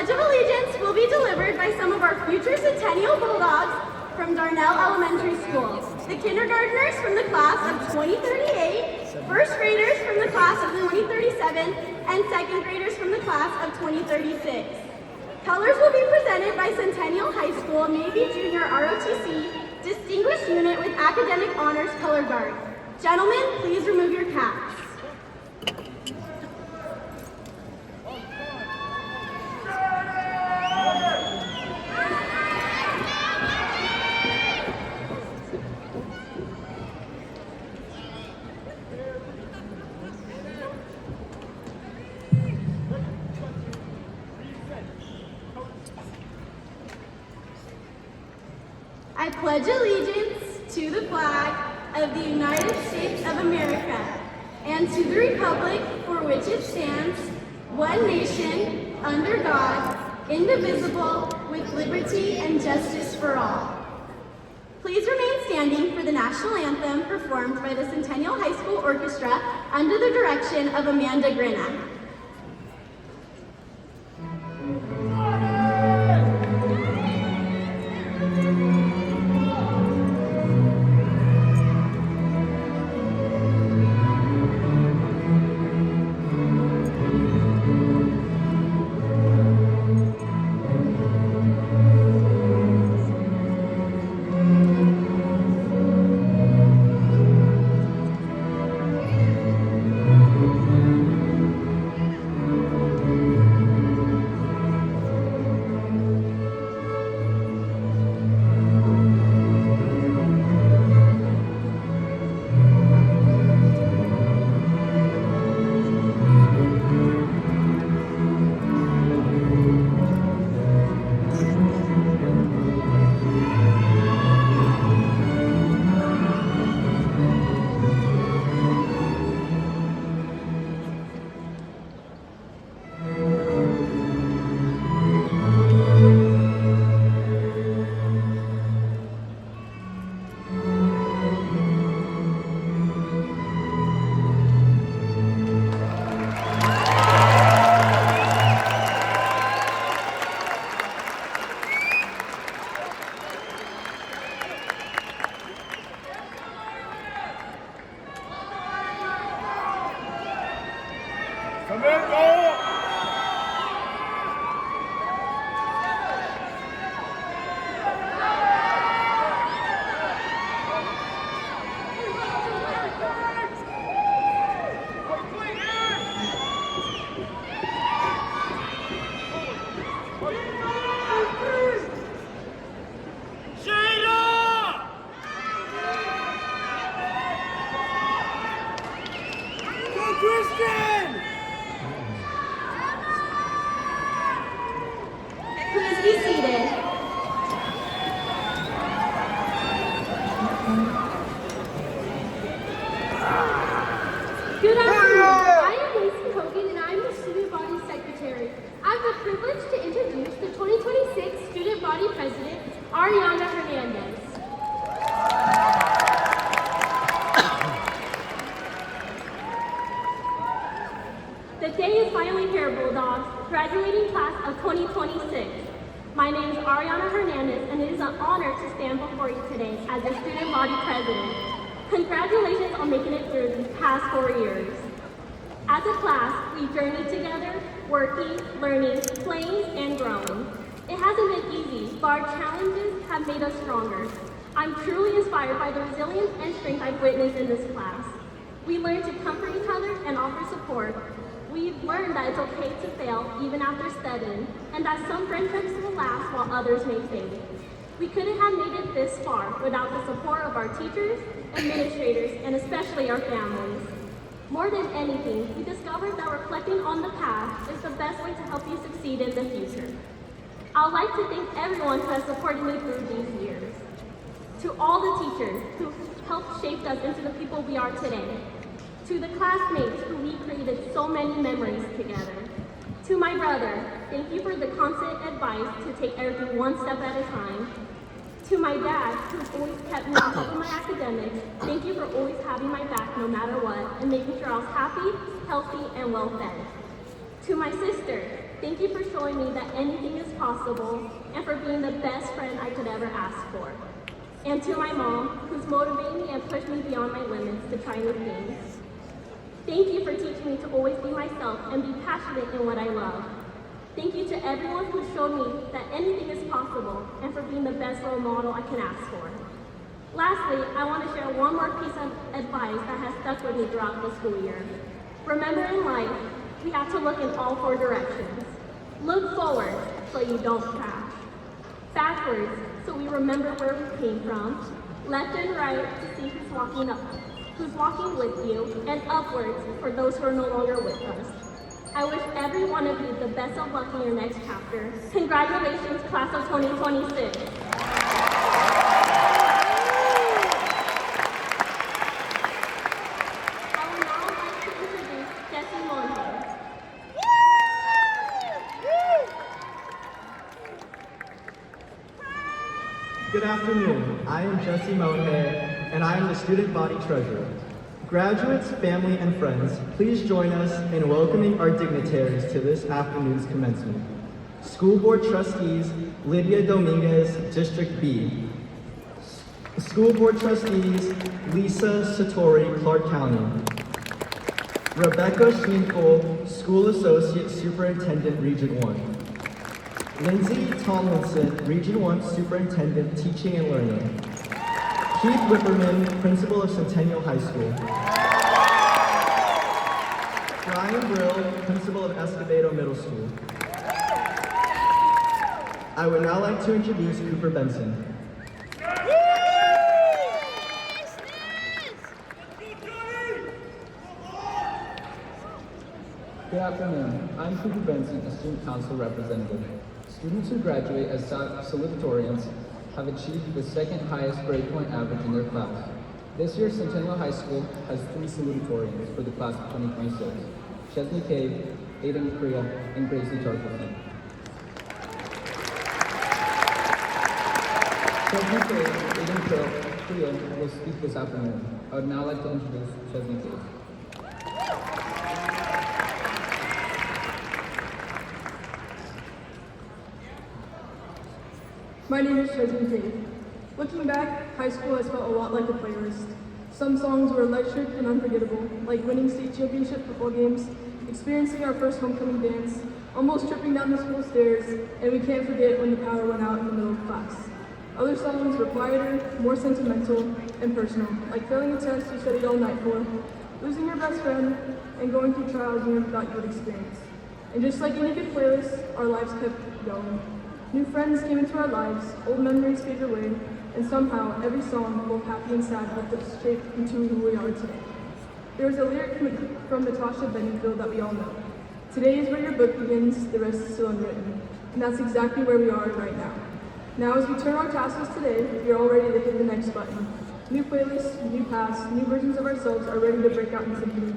Pledge of Allegiance will be delivered by some of our future Centennial Bulldogs from Darnell Elementary School, the kindergartners from the class of 2038, first graders from the class of 2037, and second graders from the class of 2036. Colors will be presented by Centennial High School Navy Junior ROTC Distinguished Unit with Academic Honors Color Guard. Gentlemen, please remove your caps. I pledge allegiance to the flag of the United States of America and to the republic for which it stands, one nation, under God, indivisible, with liberty and justice for all. Please remain standing for the national anthem performed by the Centennial High School Orchestra under the direction of Amanda Grenak. The day is finally here, Bulldogs, graduating class of 2026. My name is Ariana Hernandez, and it is an honor to stand before you today as your student body president. Congratulations on making it through these past 4 years. As a class, we've journeyed together, working, learning, playing, and growing. It hasn't been easy, but our challenges have made us stronger. I'm truly inspired by the resilience and strength I've witnessed in this class. We learned to comfort each other and offer support. We've learned that it's okay to fail even after studying, and that some friendships will last while others may fade. We couldn't have made it this far without the support of our teachers, administrators, and especially our families. More than anything, we discovered that reflecting on the past is the best way to help you succeed in the future. I'd like to thank everyone who has supported me through these years. To all the teachers who helped shape us into the people we are today. To the classmates who we created so many memories together. To my brother, thank you for the constant advice to take everything one step at a time. To my dad, who always kept me on top of my academics, thank you for always having my back no matter what and making sure I was happy, healthy, and well fed. To my sister, Thank you for showing me that anything is possible and for being the best friend I could ever ask for. And to my mom, who's motivated me and pushed me beyond my limits to try new things. Thank you for teaching me to always be myself and be passionate in what I love. Thank you to everyone who showed me that anything is possible and for being the best role model I can ask for. Lastly, I want to share one more piece of advice that has stuck with me throughout the school year. Remember, in life, we have to look in all four directions. Look forward so you don't crash. Backwards so we remember where we came from. Left and right to see who's walking with you, and upwards for those who are no longer with us. I wish every one of you the best of luck in your next chapter. Congratulations, class of 2026. I would now like to introduce Jessie Monroe. Good afternoon. I am Jesse Mohe, and I am the student body treasurer. Graduates, family, and friends, please join us in welcoming our dignitaries to this afternoon's commencement. School Board Trustees, Lydia Dominguez, District B. School Board Trustees, Lisa Satori, Clark County. Rebecca Schminkle, School Associate Superintendent, Region 1. Lindsay Tomlinson, Region 1 Superintendent, Teaching and Learning. Keith Whipperman, Principal of Centennial High School. Brian Brill, Principal of Escobedo Middle School. I would now like to introduce Cooper Benson. Good afternoon. I'm Cooper Benson, a student council representative. Students who graduate as salutatorians have achieved the second highest grade point average in their class. This year, Centennial High School has 3 salutatorians for the class of 2026. Chesney Cave, Aiden Creel, and Gracie Charlton. Chesney Cave, Aiden Creel will speak this afternoon. I would now like to introduce Chesney Cave. My name is Chesney Cave. Looking back, high school has felt a lot like a playlist. Some songs were electric and unforgettable, like winning state championship football games, experiencing our first homecoming dance, almost tripping down the school stairs, and we can't forget when the power went out in the middle of class. Other songs were quieter, more sentimental, and personal, like failing a test you studied all night for, losing your best friend, and going through trials you never thought you would experience. And just like any good playlist, our lives kept going. New friends came into our lives, old memories faded away, and somehow every song, both happy and sad, helped us shape into who we are today. There is a lyric from Natasha Bedingfield that we all know. Today is where your book begins, the rest is still unwritten. And that's exactly where we are right now. Now as we turn our tassels today, we are all ready to hit the next button. New playlists, new paths, new versions of ourselves are ready to break out in symphony.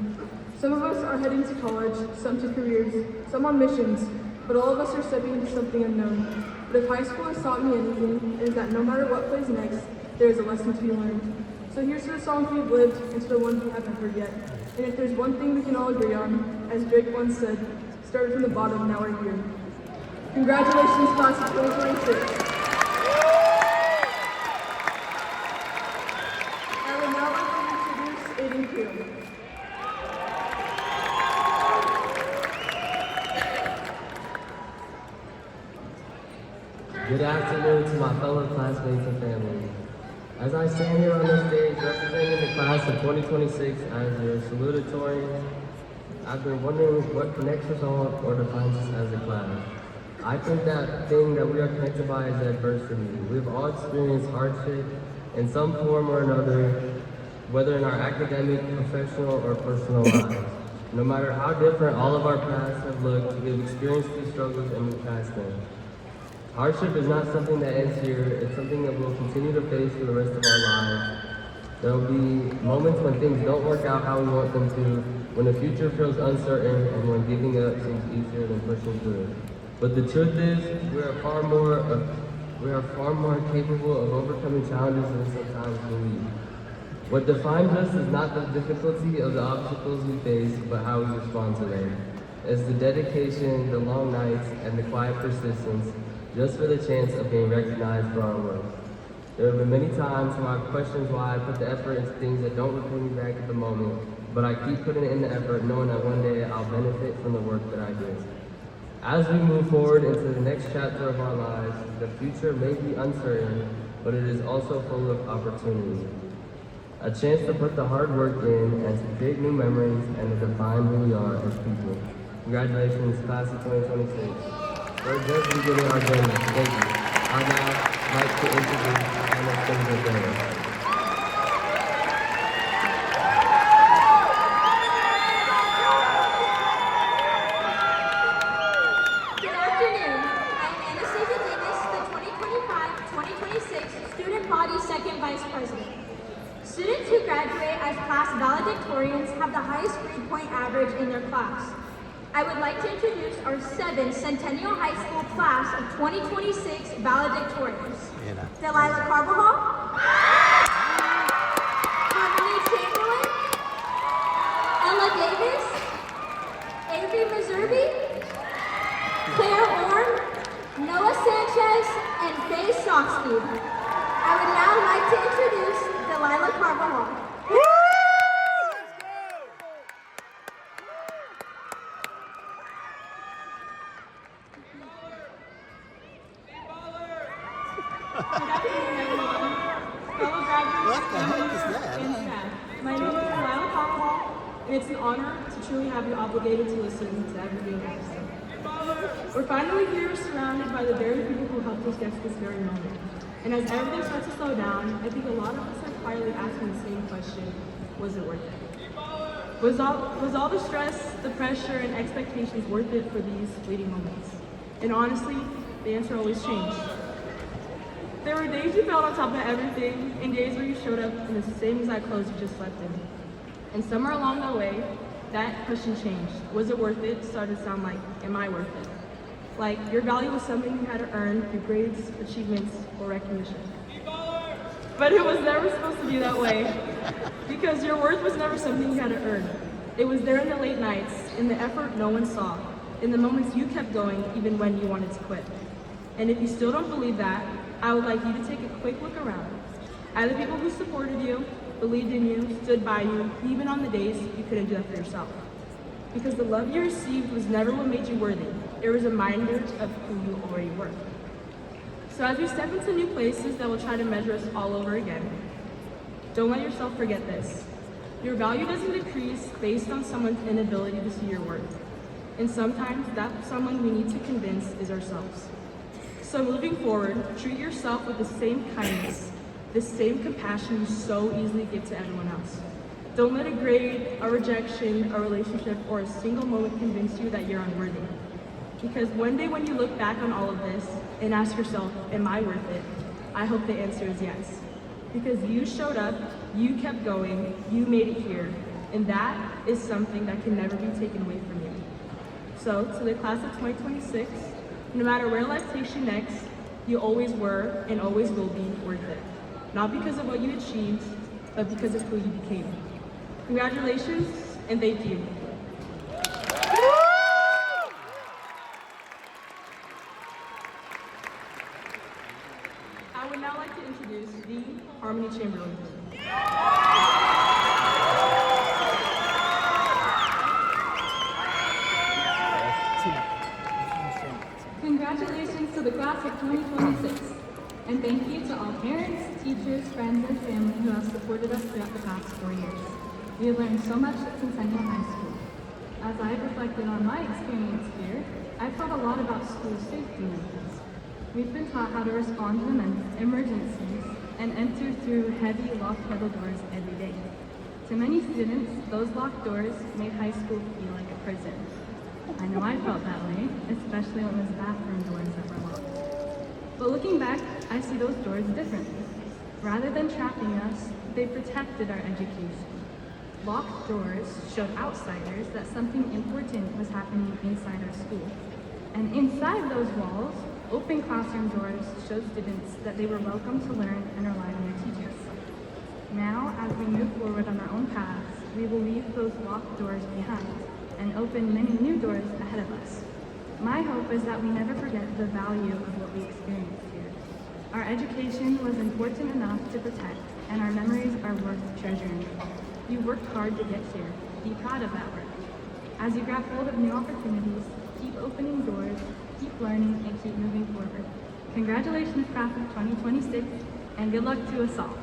Some of us are heading to college, some to careers, some on missions, but all of us are stepping into something unknown. But if high school has taught me anything, it is that no matter what plays next, there is a lesson to be learned. So here's to the songs we've lived and to the ones we haven't heard yet. And if there's one thing we can all agree on, as Drake once said, started from the bottom, now we're here. Congratulations, class of 2026. I would now like to introduce Aiden Creel. Good afternoon to my fellow classmates and family. As I stand here on this stage representing the class of 2026 as your salutatorian, I've been wondering what connects us all or defines us as a class. I think that thing that we are connected by is adversity. We've all experienced hardship in some form or another, whether in our academic, professional, or personal lives. No matter how different all of our paths have looked, we've experienced these struggles and we've passed them. Hardship is not something that ends here, it's something that we'll continue to face for the rest of our lives. There will be moments when things don't work out how we want them to, when the future feels uncertain, and when giving up seems easier than pushing through. But the truth is, we are far more capable of overcoming challenges than sometimes believe. What defines us is not the difficulty of the obstacles we face, but how we respond to them. It's the dedication, the long nights, and the quiet persistence just for the chance of being recognized for our work. There have been many times when I've questioned why I put the effort into things that don't repay me back at the moment, but I keep putting in the effort knowing that one day I'll benefit from the work that I do. As we move forward into the next chapter of our lives, the future may be uncertain, but it is also full of opportunity. A chance to put the hard work in and to create new memories and to define who we are as people. Congratulations, class of 2026. We're just beginning our journey. Thank you. I'd now like to introduce Anastasia Davis. Good afternoon. I'm Anastasia Davis, the 2025-2026 Student Body Second Vice President. Students who graduate as class valedictorians have the highest grade point average in their class. I would like to introduce our 7 Centennial High School class of 2026 valedictorians. Dalilah Carvajal, Harmony Chamberlain, Ella Davis, Avery Meservey, Claire Orm, Noah Sanchez, and Faye Stocksby. I would now like to introduce Dalilah Carvajal. Good afternoon, everyone. Fellow graduates, What the heck is that? and staff. My name is Dalilah Carvajal, and it's an honor to truly have you obligated to listen to every word I say. We're finally here, surrounded by the very people who helped us get to this very moment. And as everything starts to slow down, I think a lot of us are quietly asking the same question: was it worth it? Was all the stress, the pressure, and expectations worth it for these fleeting moments? And honestly, the answer always changed. There were days you felt on top of everything, and days where you showed up in the same exact clothes you just slept in. And somewhere along the way, that question changed. Was it worth it? Started to sound like, am I worth it? Like your value was something you had to earn through grades, achievements, or recognition. But it was never supposed to be that way, because your worth was never something you had to earn. It was there in the late nights, in the effort no one saw, in the moments you kept going even when you wanted to quit. And if you still don't believe that, I would like you to take a quick look around at the people who supported you, believed in you, stood by you, even on the days you couldn't do that for yourself. Because the love you received was never what made you worthy. It was a reminder of who you already were. So as we step into new places that will try to measure us all over again, don't let yourself forget this. Your value doesn't decrease based on someone's inability to see your worth. And sometimes that someone we need to convince is ourselves. So moving forward, treat yourself with the same kindness, the same compassion you so easily give to everyone else. Don't let a grade, a rejection, a relationship, or a single moment convince you that you're unworthy. Because one day when you look back on all of this and ask yourself, am I worth it? I hope the answer is yes. Because you showed up, you kept going, you made it here, and that is something that can never be taken away from you. So, to the class of 2026, no matter where life takes you next, you always were and always will be worth it. Not because of what you achieved, but because of who you became. Congratulations, and thank you. I would now like to introduce the Harmony Chamberlain. Congratulations to the class of 2026, and thank you to all parents, teachers, friends, and family who have supported us throughout the past 4 years. We have learned so much at Centennial High School. As I have reflected on my experience here, I've thought a lot about school safety measures. We've been taught how to respond to emergencies and enter through heavy locked metal doors every day. To many students, those locked doors made high school feel like a prison. I know I felt that way, especially when those bathroom doors that were locked. But looking back, I see those doors differently. Rather than trapping us, they protected our education. Locked doors showed outsiders that something important was happening inside our school. And inside those walls, open classroom doors showed students that they were welcome to learn and rely on their teachers. Now, as we move forward on our own paths, we will leave those locked doors behind and open many new doors ahead of us. My hope is that we never forget the value of what we experienced here. Our education was important enough to protect, and our memories are worth treasuring. You worked hard to get here. Be proud of that work. As you grab hold of new opportunities, keep opening doors, keep learning, and keep moving forward. Congratulations, Class of 2026, and good luck to us all.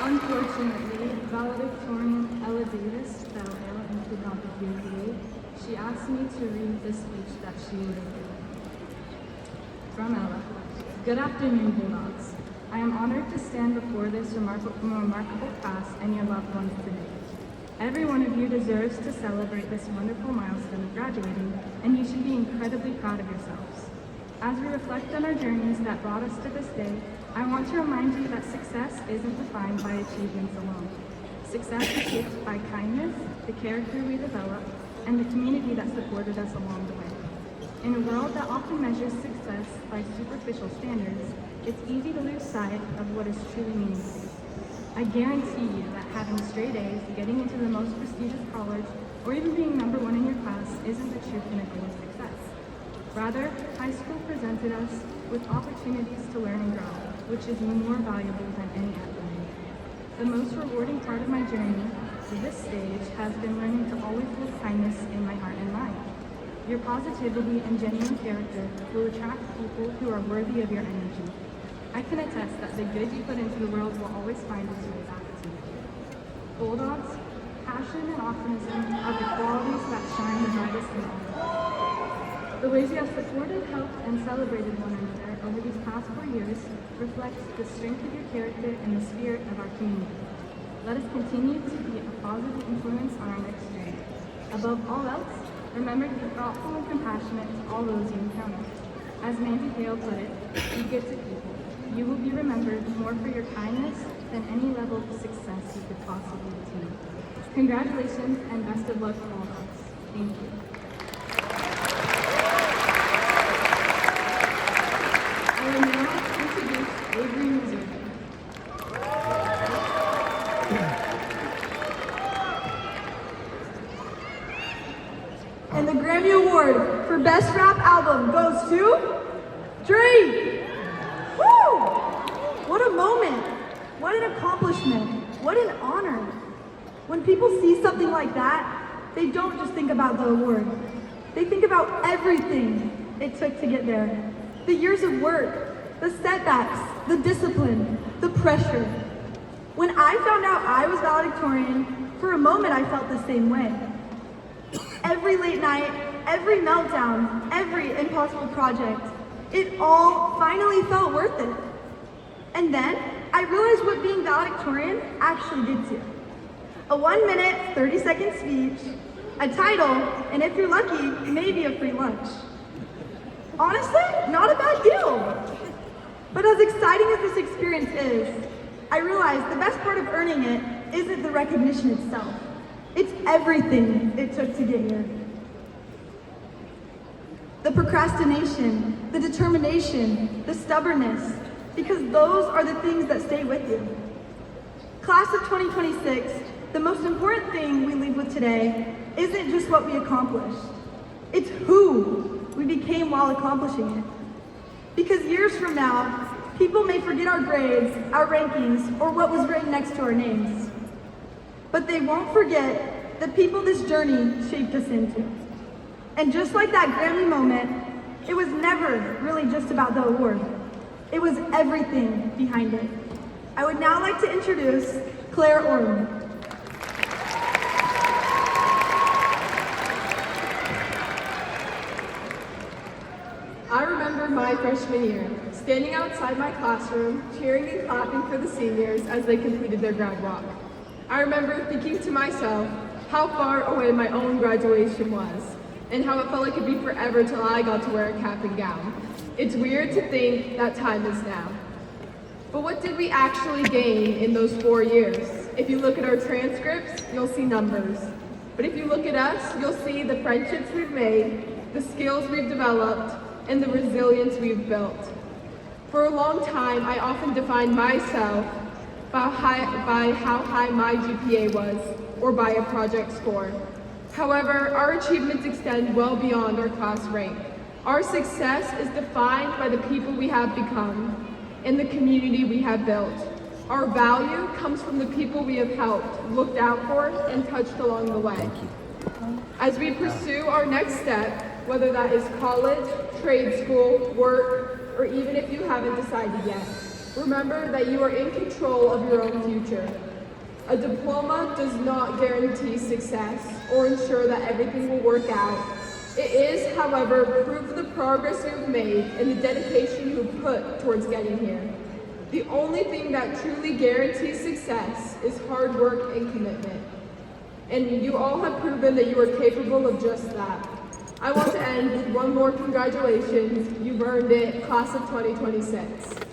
Unfortunately, Valedictorian Ella Davis fell ill and could not be here today. She asked me to read the speech that she would have given. From Ella. Good afternoon, Bulldogs. I am honored to stand before this remarkable class and your loved ones today. Every one of you deserves to celebrate this wonderful milestone of graduating, and you should be incredibly proud of yourselves. As we reflect on our journeys that brought us to this day, I want to remind you that success isn't defined by achievements alone. Success is shaped by kindness, the character we develop, and the community that supported us along the way. In a world that often measures success by superficial standards, it's easy to lose sight of what is truly meaningful. I guarantee you that having straight A's, getting into the most prestigious college, or even being number one in your class isn't the true pinnacle of success. Rather, high school presented us with opportunities to learn and grow, which is more valuable than any accolade. The most rewarding part of my journey to this stage has been learning to always hold kindness in my heart and mind. Your positivity and genuine character will attract people who are worthy of your energy. I can attest that the good you put into the world will always find its way back to you. Bulldogs, passion and optimism are the qualities that shine the brightest in all. The ways you have supported, helped, and celebrated one another over these past 4 years reflects the strength of your character and the spirit of our community. Let us continue to be a positive influence on our next journey. Above all else, remember to be thoughtful and compassionate to all those you encounter. As Mandy Hale put it, be good to people. You will be remembered more for your kindness than any level of success you could possibly attain. Congratulations and best of luck to all of us. Thank you. I will now introduce Avery Missouri. And the Grammy Award for Best Rap Album goes to Drake. Woo! What a moment. What an accomplishment. What an honor. When people see something like that, they don't just think about the award. They think about everything it took to get there. The years of work, the setbacks, the discipline, the pressure. When I found out I was valedictorian, for a moment I felt the same way. Every late night, every meltdown, every impossible project, it all finally felt worth it. And then I realized what being valedictorian actually gets you. A 1-minute, 30-second speech, a title, and if you're lucky, maybe a free lunch. Honestly, not a bad deal. But as exciting as this experience is, I realized the best part of earning it isn't the recognition itself. It's everything it took to get here. The procrastination, the determination, the stubbornness, because those are the things that stay with you. Class of 2026, the most important thing we leave with today isn't just what we accomplished. It's who we became while accomplishing it. Because years from now, people may forget our grades, our rankings, or what was written next to our names. But they won't forget the people this journey shaped us into. And just like that Grammy moment, it was never really just about the award. It was everything behind it. I would now like to introduce Claire Orland. I remember my freshman year, standing outside my classroom, cheering and clapping for the seniors as they completed their grad walk. I remember thinking to myself how far away my own graduation was, and how it felt like it'd be forever till I got to wear a cap and gown. It's weird to think that time is now. But what did we actually gain in those 4 years? If you look at our transcripts, you'll see numbers. But if you look at us, you'll see the friendships we've made, the skills we've developed, and the resilience we've built. For a long time, I often defined myself by how high my GPA was, or by a project score. However, our achievements extend well beyond our class rank. Our success is defined by the people we have become and the community we have built. Our value comes from the people we have helped, looked out for, and touched along the way. As we pursue our next step, whether that is college, trade school, work, or even if you haven't decided yet, remember that you are in control of your own future. A diploma does not guarantee success or ensure that everything will work out. It is, however, proof of the progress you have made and the dedication you have put towards getting here. The only thing that truly guarantees success is hard work and commitment. And you all have proven that you are capable of just that. I want to end with one more congratulations. You've earned it, class of 2026.